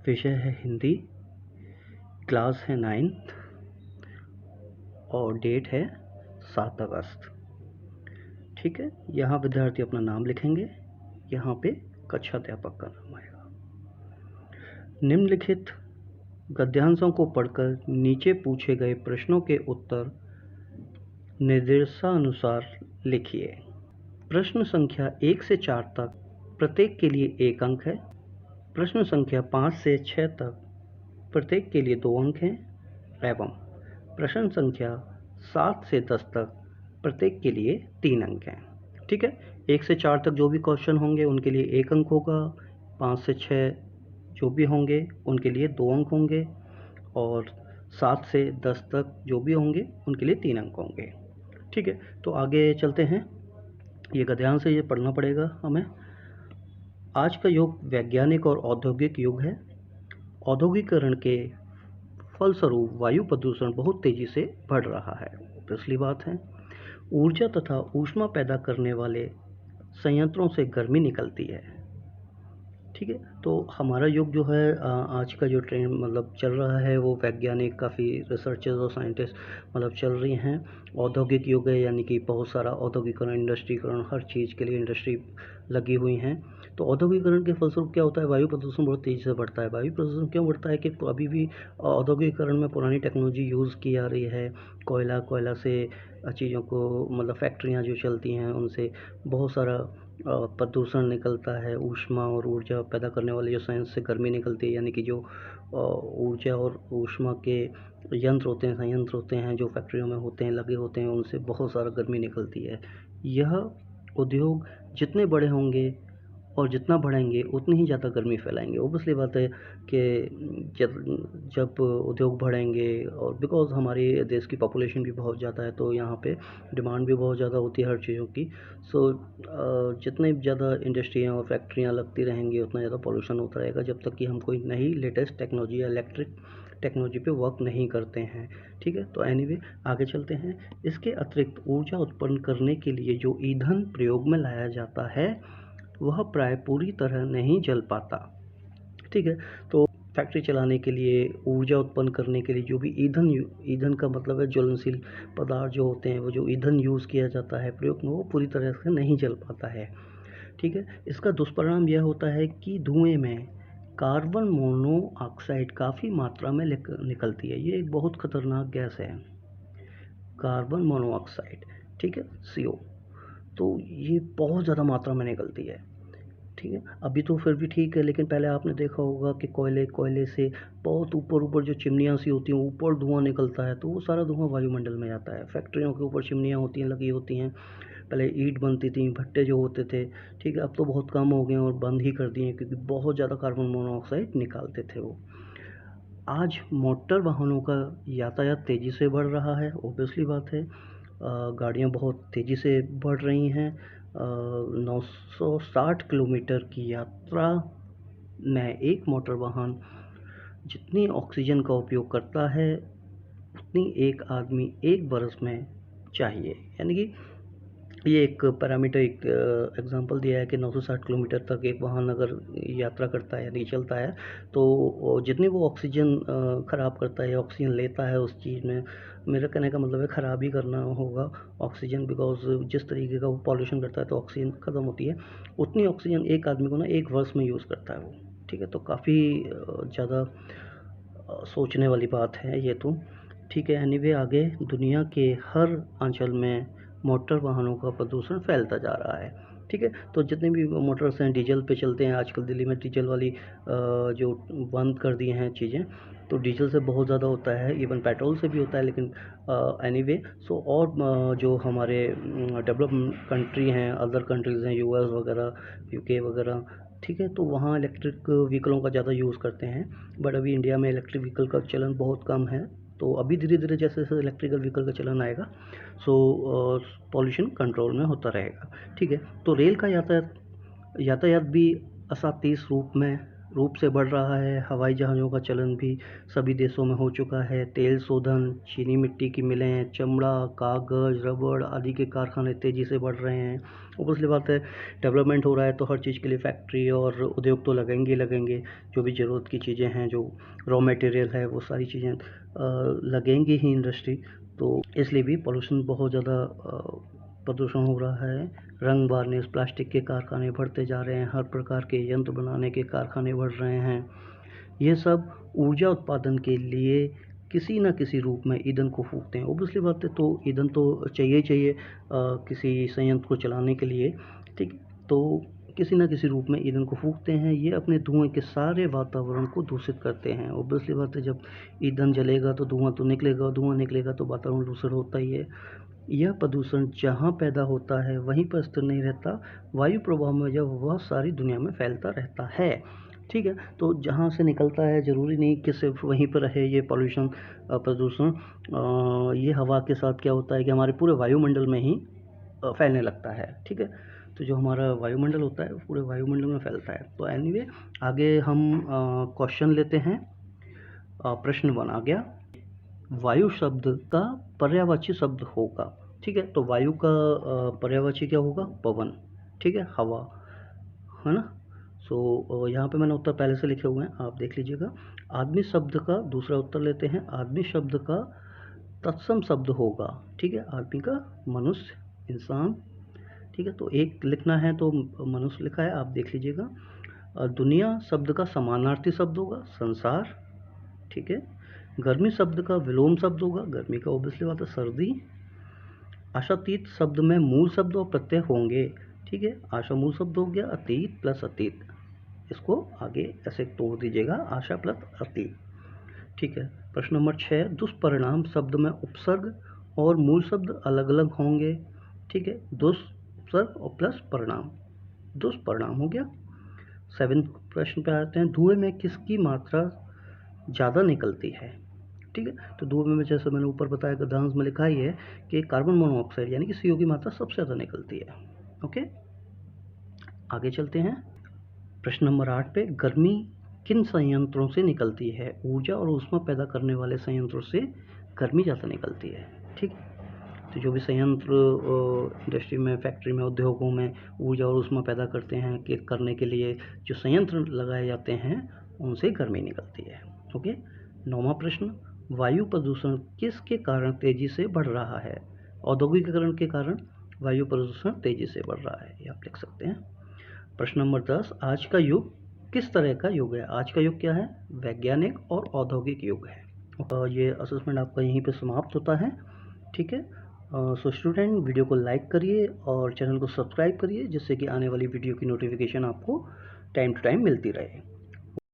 विषय है हिंदी, क्लास है 9th और डेट है 7 अगस्त। ठीक है, यहाँ विद्यार्थी अपना नाम लिखेंगे, यहाँ पे कक्षा अध्यापक का नाम आएगा। निम्नलिखित गद्यांशों को पढ़कर नीचे पूछे गए प्रश्नों के उत्तर निर्देशानुसार लिखिए। प्रश्न संख्या 1 से 4 तक प्रत्येक के लिए 1 अंक है। प्रश्न संख्या 5 से 6 तक प्रत्येक के लिए 2 अंक हैं एवं प्रश्न संख्या 7 से 10 तक प्रत्येक के लिए 3 अंक हैं। ठीक है, 1 से 4 तक जो भी क्वेश्चन होंगे उनके लिए 1 अंक होगा, 5 से 6 जो भी होंगे उनके लिए 2 अंक होंगे और 7 से 10 तक जो भी होंगे उनके लिए 3 अंक होंगे। ठीक है, तो आगे चलते हैं। ये गद्यांश से ये पढ़ना पड़ेगा हमें। आज का युग वैज्ञानिक और औद्योगिक युग है। औद्योगिकरण के फलस्वरूप वायु प्रदूषण बहुत तेजी से बढ़ रहा है। पिछली बात है, ऊर्जा तथा ऊष्मा पैदा करने वाले संयंत्रों से गर्मी निकलती है। ठीक है, तो हमारा युग जो है आज का जो ट्रेंड मतलब चल रहा है वो वैज्ञानिक काफ़ी रिसर्चर्स और साइंटिस्ट मतलब चल रही हैं। औद्योगिक युग है, यानी कि बहुत सारा औद्योगिकरण, इंडस्ट्रीकरण, हर चीज़ के लिए इंडस्ट्री लगी हुई हैं। तो औद्योगिकरण के फलस्वरूप क्या होता है, वायु प्रदूषण बहुत तेज़ी से बढ़ता है। वायु प्रदूषण क्यों बढ़ता है कि अभी भी औद्योगिकरण में पुरानी टेक्नोलॉजी यूज़ की जा रही है। कोयला से चीज़ों को मतलब फैक्ट्रियाँ जो चलती हैं उनसे बहुत सारा प्रदूषण निकलता है। ऊष्मा और ऊर्जा पैदा करने वाले जो संयंत्र से गर्मी निकलती है, यानी कि जो ऊर्जा और ऊष्मा के यंत्र होते हैं, संयंत्र होते हैं जो फैक्ट्रियों में होते हैं, लगे होते हैं, उनसे बहुत सारा गर्मी निकलती है। यह उद्योग जितने बड़े होंगे और जितना बढ़ेंगे उतनी ही ज़्यादा गर्मी फैलाएंगे। ऑब्वियसली बात है कि जब उद्योग बढ़ेंगे और बिकॉज़ हमारे देश की पॉपुलेशन भी बहुत ज़्यादा है तो यहाँ पे डिमांड भी बहुत ज़्यादा होती है हर चीज़ों की। सो जितने ज़्यादा इंडस्ट्रियाँ और फैक्ट्रियाँ लगती रहेंगी उतना ज़्यादा पॉल्यूशन होता रहेगा, जब तक कि हम कोई नई लेटेस्ट टेक्नोलॉजी या इलेक्ट्रिक टेक्नोलॉजी पे वर्क नहीं करते हैं। ठीक है, तो एनीवे आगे चलते हैं। इसके अतिरिक्त ऊर्जा उत्पन्न करने के लिए जो ईंधन प्रयोग में लाया जाता है वह प्राय पूरी तरह नहीं जल पाता। ठीक है, तो फैक्ट्री चलाने के लिए, ऊर्जा उत्पन्न करने के लिए जो भी ईंधन का मतलब है ज्वलनशील पदार्थ जो होते हैं, वो जो ईंधन यूज़ किया जाता है प्रयोग में, वो पूरी तरह से नहीं जल पाता है। ठीक है, इसका दुष्परिणाम यह होता है कि धुएं में कार्बन मोनोऑक्साइड काफ़ी मात्रा में निकलती है। ये एक बहुत खतरनाक गैस है, कार्बन मोनोऑक्साइड। ठीक है, CO। तो ये बहुत ज़्यादा मात्रा में निकलती है। ठीक है, अभी तो फिर भी ठीक है, लेकिन पहले आपने देखा होगा कि कोयले से बहुत ऊपर जो चिमनियाँ सी होती हैं, ऊपर धुआं निकलता है, तो वो सारा धुआं वायुमंडल में जाता है। फैक्ट्रियों के ऊपर चिमनियाँ होती हैं, लगी होती हैं। पहले ईंट बनती थी, भट्टे जो होते थे। ठीक है, अब तो बहुत कम हो गए और बंद ही कर दिए क्योंकि बहुत ज़्यादा कार्बन मोनोऑक्साइड निकालते थे वो। आज मोटर वाहनों का यातायात तेज़ी से बढ़ रहा है। ऑब्वियसली बात है, गाड़ियाँ बहुत तेज़ी से बढ़ रही हैं। 960 किलोमीटर की यात्रा में एक मोटर वाहन जितनी ऑक्सीजन का उपयोग करता है उतनी एक आदमी 1 बरस में चाहिए। यानी कि ये एक पैरामीटर, एक एग्जांपल दिया है कि 960 किलोमीटर तक एक वाहन अगर यात्रा करता है यानी चलता है तो जितनी वो ऑक्सीजन ख़राब करता है या ऑक्सीजन लेता है उस चीज़ में, मेरा कहने का मतलब है ख़राब ही करना होगा ऑक्सीजन, बिकॉज जिस तरीके का वो पॉल्यूशन करता है तो ऑक्सीजन ख़त्म होती है। उतनी ऑक्सीजन एक आदमी को ना 1 वर्ष में यूज़ करता है वो। ठीक है, तो काफ़ी ज़्यादा सोचने वाली बात है ये तो। ठीक है, एनीवे आगे दुनिया के हर अंचल में मोटर वाहनों का प्रदूषण फैलता जा रहा है। ठीक है, तो जितने भी मोटर्स हैं डीजल पे चलते हैं। आजकल दिल्ली में डीजल वाली जो बंद कर दिए हैं चीज़ें, तो डीजल से बहुत ज़्यादा होता है, इवन पेट्रोल से भी होता है, लेकिन एनीवे सो और जो हमारे डेवलप कंट्री हैं, अदर कंट्रीज़ हैं, US वगैरह, UK वगैरह, ठीक है, तो वहाँ इलेक्ट्रिक व्हीकलों का ज़्यादा यूज़ करते हैं। बट अभी इंडिया में इलेक्ट्रिक व्हीकल का चलन बहुत कम है, तो अभी धीरे-धीरे जैसे-जैसे इलेक्ट्रिकल व्हीकल का चलन आएगा सो पॉल्यूशन कंट्रोल में होता रहेगा। ठीक है, तो रेल का यातायात भी असातीस रूप में रूप से बढ़ रहा है। हवाई जहाज़ों का चलन भी सभी देशों में हो चुका है। तेल शोधन, चीनी मिट्टी की मिलें, चमड़ा, कागज़, रबड़ आदि के कारखाने तेज़ी से बढ़ रहे हैं। ऑब्वियसली बात है, डेवलपमेंट हो रहा है तो हर चीज़ के लिए फैक्ट्री और उद्योग तो लगेंगे ही लगेंगे। जो भी ज़रूरत की चीज़ें हैं, जो रॉ मटेरियल है, वो सारी चीज़ें लगेंगी ही इंडस्ट्री, तो इसलिए भी पॉल्यूशन बहुत ज़्यादा प्रदूषण हो रहा है। रंग वार्निश, प्लास्टिक के कारखाने बढ़ते जा रहे हैं, हर प्रकार के यंत्र बनाने के कारखाने बढ़ रहे हैं। ये सब ऊर्जा उत्पादन के लिए किसी न किसी रूप में ईंधन को फूकते हैं। ऑब्वियसली बात है, तो ईंधन तो चाहिए ही चाहिए किसी संयंत्र को चलाने के लिए, ठीक। तो किसी न किसी रूप में ईंधन को फूकते हैं। ये अपने धुएँ के सारे वातावरण को दूषित करते हैं। ऑब्वियसली बात है, जब ईंधन जलेगा तो धुआँ तो निकलेगा, धुआँ निकलेगा तो वातावरण दूषित होता ही है। यह प्रदूषण जहाँ पैदा होता है वहीं पर स्थिर नहीं रहता, वायु प्रवाह में जब वह सारी दुनिया में फैलता रहता है, ठीक है। तो जहाँ से निकलता है ज़रूरी नहीं कि सिर्फ वहीं पर रहे ये पॉल्यूशन, प्रदूषण। ये हवा के साथ क्या होता है कि हमारे पूरे वायुमंडल में ही फैलने लगता है, ठीक है। तो जो हमारा वायुमंडल होता है वो पूरे वायुमंडल में फैलता है। तो एनीवे, आगे हम क्वेश्चन लेते हैं। प्रश्न 1 आ गया, वायु शब्द का पर्यायवाची शब्द होगा, ठीक है। तो वायु का पर्यायवाची क्या होगा? पवन, ठीक है, हवा, है ना। सो यहाँ पे मैंने उत्तर पहले से लिखे हुए हैं, आप देख लीजिएगा। आदमी शब्द का दूसरा उत्तर लेते हैं। आदमी शब्द का तत्सम शब्द होगा, ठीक है। आदमी का मनुष्य, इंसान, ठीक है। तो एक लिखना है तो मनुष्य लिखा है, आप देख लीजिएगा। दुनिया शब्द का समानार्थी शब्द होगा, संसार, ठीक है। गर्मी शब्द का विलोम शब्द होगा, गर्मी का ऑब्वियसली बात है सर्दी। आशातीत शब्द में मूल शब्द और प्रत्यय होंगे, ठीक है। आशा मूल शब्द हो गया, अतीत प्लस अतीत, इसको आगे ऐसे तोड़ दीजिएगा, आशा प्लस अतीत, ठीक है। प्रश्न नंबर 6, दुष्परिणाम शब्द में उपसर्ग और मूल शब्द अलग अलग होंगे, ठीक है। दुष्पसर्ग और प्लस परिणाम, दुष्परिणाम हो गया। 7 प्रश्न पे आते हैं, धुएं में किसकी मात्रा ज़्यादा निकलती है, ठीक है। तो धुएं में जैसे मैंने ऊपर बताया, गद्यांश में लिखा ही है कि कार्बन मोनोऑक्साइड यानी कि CO की मात्रा सबसे ज़्यादा निकलती है। ओके, आगे चलते हैं। प्रश्न नंबर 8 पे, गर्मी किन संयंत्रों से निकलती है? ऊर्जा और ऊष्मा पैदा करने वाले संयंत्रों से गर्मी ज़्यादा निकलती है, ठीक। तो जो भी संयंत्र इंडस्ट्री में, फैक्ट्री में, उद्योगों में ऊर्जा और ऊष्मा पैदा करते हैं कि करने के लिए जो संयंत्र लगाए जाते हैं उनसे गर्मी निकलती है। ओके, 9वां प्रश्न, वायु प्रदूषण किसके कारण तेजी से बढ़ रहा है? औद्योगिकीकरण के कारण वायु प्रदूषण तेजी से बढ़ रहा है, ये आप लिख सकते हैं। प्रश्न नंबर 10, आज का युग किस तरह का युग है? आज का युग क्या है? वैज्ञानिक और औद्योगिक युग है। ये असेसमेंट आपका यहीं पे समाप्त होता है, ठीक है। सो स्टूडेंट, वीडियो को लाइक करिए और चैनल को सब्सक्राइब करिए, जिससे कि आने वाली वीडियो की नोटिफिकेशन आपको टाइम टू टाइम मिलती रहे।